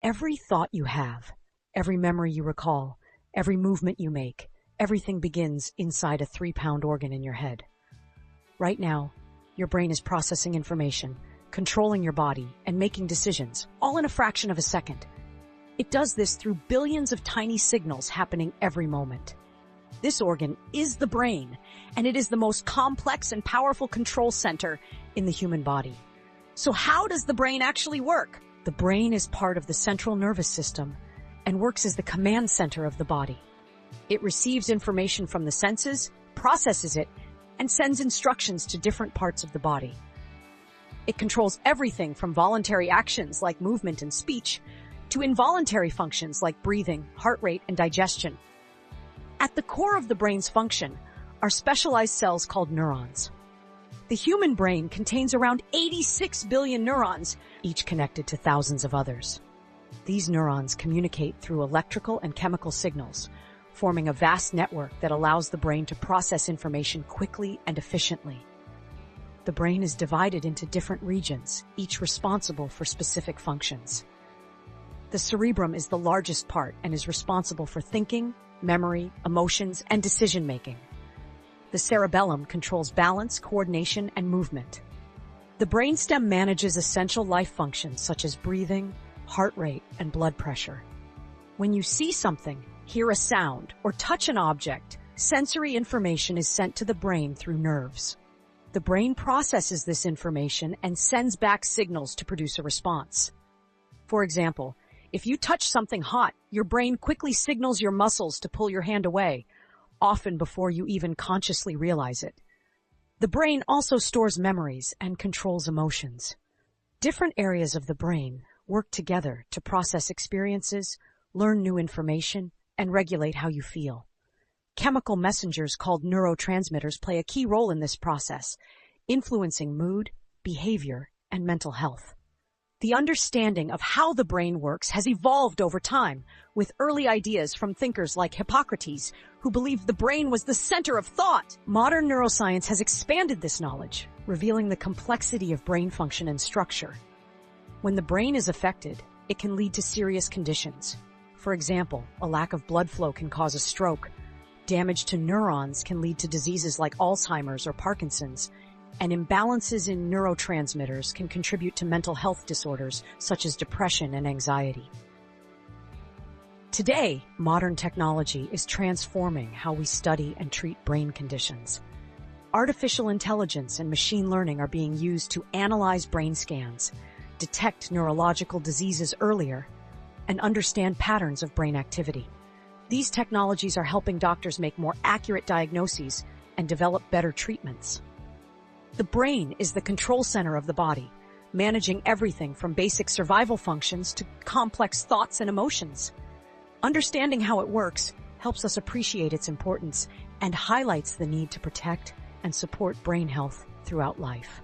Every thought you have, every memory you recall, every movement you make, everything begins inside a 3-pound organ in your head. Right now, your brain is processing information, controlling your body, and making decisions, all in a fraction of a second. It does this through billions of tiny signals happening every moment. This organ is the brain, and it is the most complex and powerful control center in the human body. So how does the brain actually work? The brain is part of the central nervous system and works as the command center of the body. It receives information from the senses, processes it, and sends instructions to different parts of the body. It controls everything from voluntary actions like movement and speech to involuntary functions like breathing, heart rate, and digestion. At the core of the brain's function are specialized cells called neurons. The human brain contains around 86 billion neurons, each connected to thousands of others. These neurons communicate through electrical and chemical signals, forming a vast network that allows the brain to process information quickly and efficiently. The brain is divided into different regions, each responsible for specific functions. The cerebrum is the largest part and is responsible for thinking, memory, emotions, and decision-making. The cerebellum controls balance, coordination, and movement. The brainstem manages essential life functions such as breathing, heart rate, and blood pressure. When you see something, hear a sound, or touch an object, sensory information is sent to the brain through nerves. The brain processes this information and sends back signals to produce a response. For example, if you touch something hot, your brain quickly signals your muscles to pull your hand away, often before you even consciously realize it. The brain also stores memories and controls emotions. Different areas of the brain work together to process experiences, learn new information, and regulate how you feel. Chemical messengers called neurotransmitters play a key role in this process, influencing mood, behavior, and mental health. The understanding of how the brain works has evolved over time, with early ideas from thinkers like Hippocrates, who believed the brain was the center of thought. Modern neuroscience has expanded this knowledge, revealing the complexity of brain function and structure. When the brain is affected, it can lead to serious conditions. For example, a lack of blood flow can cause a stroke. Damage to neurons can lead to diseases like Alzheimer's or Parkinson's, and imbalances in neurotransmitters can contribute to mental health disorders such as depression and anxiety. Today, modern technology is transforming how we study and treat brain conditions. Artificial intelligence and machine learning are being used to analyze brain scans, detect neurological diseases earlier, and understand patterns of brain activity. These technologies are helping doctors make more accurate diagnoses and develop better treatments. The brain is the control center of the body, managing everything from basic survival functions to complex thoughts and emotions. Understanding how it works helps us appreciate its importance and highlights the need to protect and support brain health throughout life.